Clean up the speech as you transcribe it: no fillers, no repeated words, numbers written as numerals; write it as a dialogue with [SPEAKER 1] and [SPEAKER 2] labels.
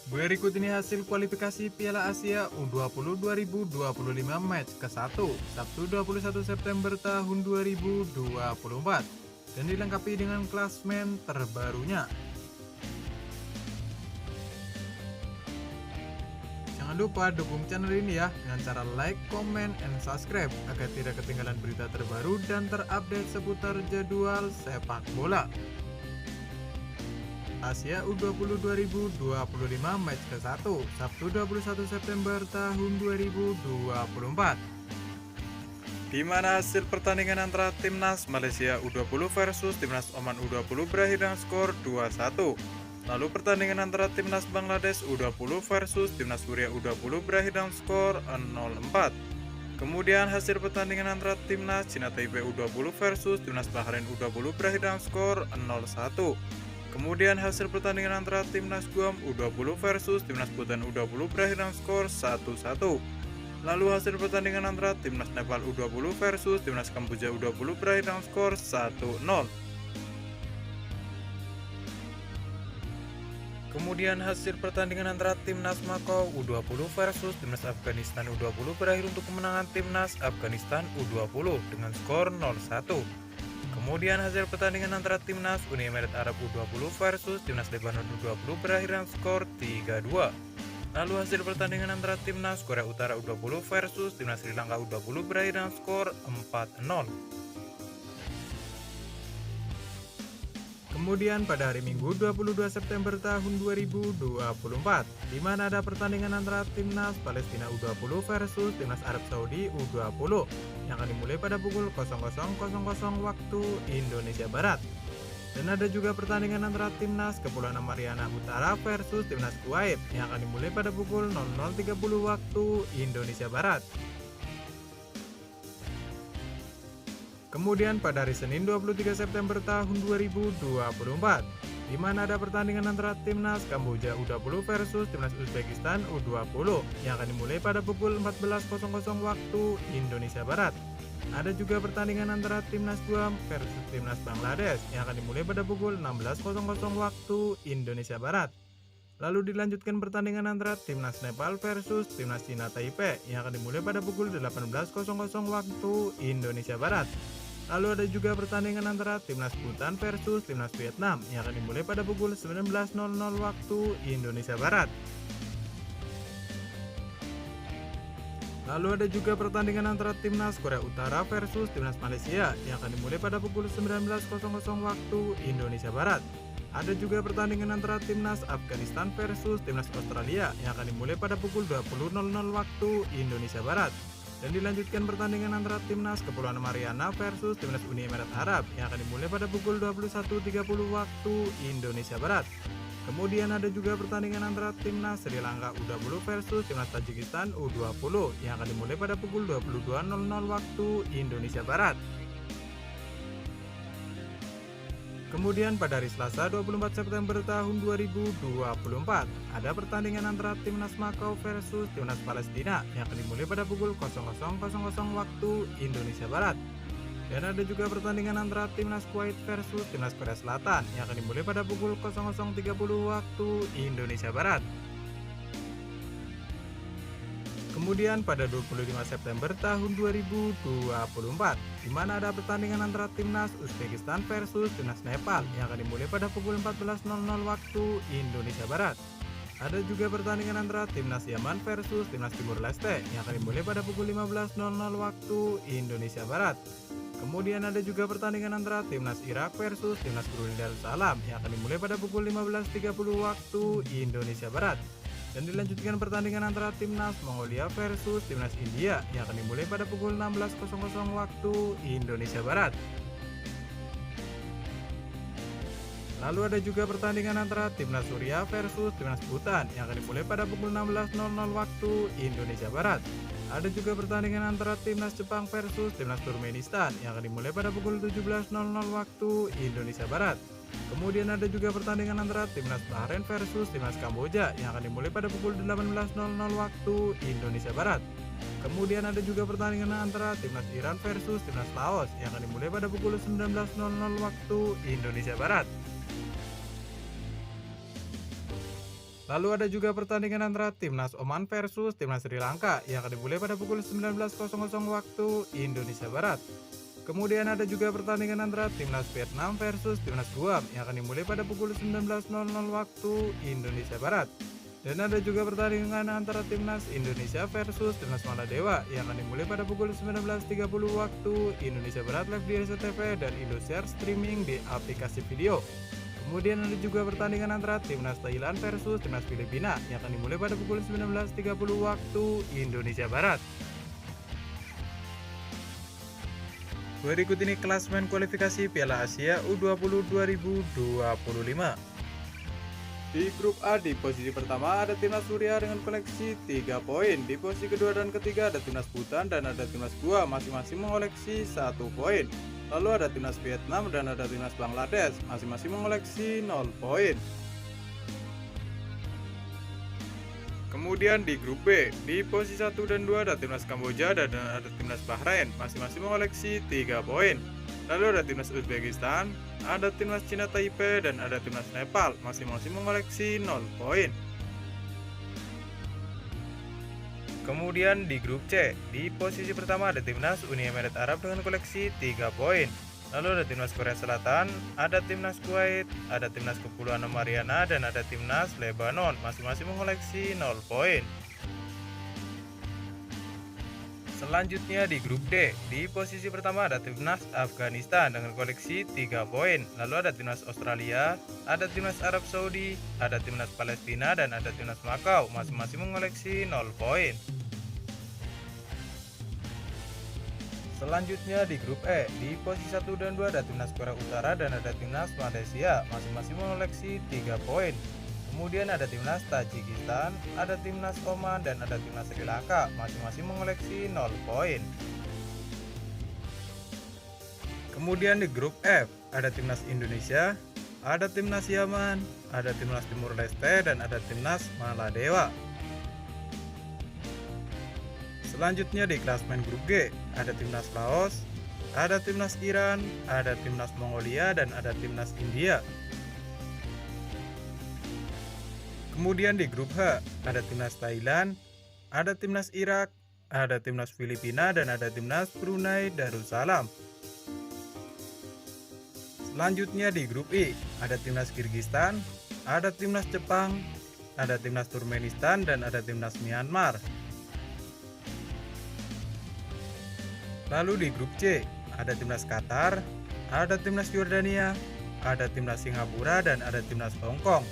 [SPEAKER 1] Berikut ini hasil kualifikasi Piala Asia U20 2025 match ke-1, Sabtu 21 September tahun 2024, dan dilengkapi dengan klasmen terbarunya. Jangan lupa dukung channel ini ya dengan cara like, comment, and subscribe agar tidak ketinggalan berita terbaru dan terupdate seputar jadwal sepak bola. Asia U20 2025 match ke-1, Sabtu 21 September tahun 2024. Di mana hasil pertandingan antara Timnas Malaysia U20 versus Timnas Oman U20 berakhir dengan skor 2-1. Lalu pertandingan antara Timnas Bangladesh U20 versus Timnas Suriah U20 berakhir dengan skor 0-4. Kemudian hasil pertandingan antara Timnas Cina Taipei U20 versus Timnas Bahrain U20 berakhir dengan skor 0-1. Kemudian hasil pertandingan antara Timnas Guam U20 versus Timnas Bhutan U20 berakhir dengan skor 1-1. Lalu hasil pertandingan antara Timnas Nepal U20 versus Timnas Kamboja U20 berakhir dengan skor 1-0. Kemudian hasil pertandingan antara Timnas Makau U20 versus Timnas Afghanistan U20 berakhir untuk kemenangan Timnas Afghanistan U20 dengan skor 0-1. Kemudian hasil pertandingan antara Timnas Uni Emirat Arab U20 versus Timnas Lebanon U20 berakhir dengan skor 3-2. Lalu hasil pertandingan antara Timnas Korea Utara U20 versus Timnas Sri Lanka U20 berakhir dengan skor 4-0. Kemudian pada hari Minggu 22 September tahun 2024, di mana ada pertandingan antara Timnas Palestina U20 versus Timnas Arab Saudi U20 yang akan dimulai pada pukul 00.00 waktu Indonesia Barat. Dan ada juga pertandingan antara Timnas Kepulauan Mariana Utara versus Timnas Kuwait yang akan dimulai pada pukul 00.30 waktu Indonesia Barat. Kemudian pada hari Senin 23 September tahun 2024, di mana ada pertandingan antara Timnas Kamboja U20 versus Timnas Uzbekistan U20 yang akan dimulai pada pukul 14.00 waktu Indonesia Barat. Ada juga pertandingan antara Timnas Guam versus Timnas Bangladesh yang akan dimulai pada pukul 16.00 waktu Indonesia Barat. Lalu dilanjutkan pertandingan antara Timnas Nepal versus Timnas Cina Taipei yang akan dimulai pada pukul 18.00 waktu Indonesia Barat. Lalu ada juga pertandingan antara Timnas Bhutan versus Timnas Vietnam yang akan dimulai pada pukul 19.00 waktu Indonesia Barat. Lalu ada juga pertandingan antara Timnas Korea Utara versus Timnas Malaysia yang akan dimulai pada pukul 19.00 waktu Indonesia Barat. Ada juga pertandingan antara Timnas Afghanistan versus Timnas Australia yang akan dimulai pada pukul 20.00 waktu Indonesia Barat. Dan dilanjutkan pertandingan antara Timnas Kepulauan Mariana versus Timnas Uni Emirat Arab yang akan dimulai pada pukul 21.30 waktu Indonesia Barat. Kemudian ada juga pertandingan antara Timnas Sri Lanka U20 versus Timnas Tajikistan U20 yang akan dimulai pada pukul 22.00 waktu Indonesia Barat. Kemudian pada hari Selasa 24 September tahun 2024, ada pertandingan antara Timnas Makau versus Timnas Palestina yang akan dimulai pada pukul 00.00 waktu Indonesia Barat. Dan ada juga pertandingan antara Timnas Kuwait versus Timnas Korea Selatan yang akan dimulai pada pukul 00.30 waktu Indonesia Barat. Kemudian pada 25 September tahun 2024, di mana ada pertandingan antara Timnas Uzbekistan versus Timnas Nepal yang akan dimulai pada pukul 14.00 waktu Indonesia Barat. Ada juga pertandingan antara Timnas Yaman versus Timnas Timur Leste yang akan dimulai pada pukul 15.00 waktu Indonesia Barat. Kemudian ada juga pertandingan antara Timnas Irak versus Timnas Brunei Darussalam yang akan dimulai pada pukul 15.30 waktu Indonesia Barat. Dan dilanjutkan pertandingan antara Timnas Mongolia versus Timnas India yang akan dimulai pada pukul 16.00 waktu Indonesia Barat. Lalu ada juga pertandingan antara Timnas Suriah versus Timnas Bhutan yang akan dimulai pada pukul 16.00 waktu Indonesia Barat. Ada juga pertandingan antara Timnas Jepang versus Timnas Turkmenistan yang akan dimulai pada pukul 17.00 waktu Indonesia Barat. Kemudian ada juga pertandingan antara Timnas Bahrain versus Timnas Kamboja yang akan dimulai pada pukul 18.00 waktu Indonesia Barat. Kemudian ada juga pertandingan antara Timnas Iran versus Timnas Laos yang akan dimulai pada pukul 19.00 waktu Indonesia Barat. Lalu ada juga pertandingan antara Timnas Oman versus Timnas Sri Lanka yang akan dimulai pada pukul 19.00 waktu Indonesia Barat. Kemudian ada juga pertandingan antara Timnas Vietnam versus Timnas Guam yang akan dimulai pada pukul 19.00 waktu Indonesia Barat. Dan ada juga pertandingan antara Timnas Indonesia versus Timnas Maladewa yang akan dimulai pada pukul 19.30 waktu Indonesia Barat live di RCTV dan Indosiar streaming di aplikasi video. Kemudian ada juga pertandingan antara Timnas Thailand versus Timnas Filipina yang akan dimulai pada pukul 19.30 waktu Indonesia Barat. Berikut ini klasemen kualifikasi Piala Asia U20 2025. Di grup A di posisi pertama ada Timnas Suriah dengan koleksi 3 poin. Di posisi kedua dan ketiga ada Timnas Bhutan dan ada Timnas Goa masing-masing mengoleksi 1 poin. Lalu ada Timnas Vietnam dan ada Timnas Bangladesh masing-masing mengoleksi 0 poin. Kemudian di grup B, di posisi 1 dan 2 ada Timnas Kamboja dan ada Timnas Bahrain masing-masing mengoleksi 3 poin. Lalu ada Timnas Uzbekistan, ada Timnas Cina Taipei dan ada Timnas Nepal masing-masing mengoleksi 0 poin. Kemudian di grup C, di posisi pertama ada Timnas Uni Emirat Arab dengan koleksi 3 poin. Lalu ada Timnas Korea Selatan, ada Timnas Kuwait, ada Timnas Kepulauan Mariana dan ada Timnas Lebanon masing-masing mengoleksi 0 poin. Selanjutnya di grup D, di posisi pertama ada Timnas Afghanistan dengan koleksi 3 poin. Lalu ada Timnas Australia, ada Timnas Arab Saudi, ada Timnas Palestina dan ada Timnas Makau masing-masing mengoleksi 0 poin. Selanjutnya di grup E, di posisi 1 dan 2 ada Timnas Korea Utara dan ada Timnas Malaysia masing-masing mengoleksi 3 poin. Kemudian ada Timnas Tajikistan, ada Timnas Oman dan ada Timnas Sri Lanka masing-masing mengoleksi 0 poin. Kemudian di grup F ada Timnas Indonesia, ada Timnas Yaman, ada Timnas Timur Leste dan ada Timnas Maladewa. Selanjutnya di klasemen grup G ada Timnas Laos, ada Timnas Iran, ada Timnas Mongolia dan ada Timnas India. Kemudian di grup H ada Timnas Thailand, ada Timnas Irak, ada Timnas Filipina dan ada Timnas Brunei Darussalam. Selanjutnya di grup I ada Timnas Kirgistan, ada Timnas Jepang, ada Timnas Turkmenistan dan ada Timnas Myanmar. Lalu di grup C ada Timnas Qatar, ada Timnas Yordania, ada Timnas Singapura dan ada Timnas Hong Kong.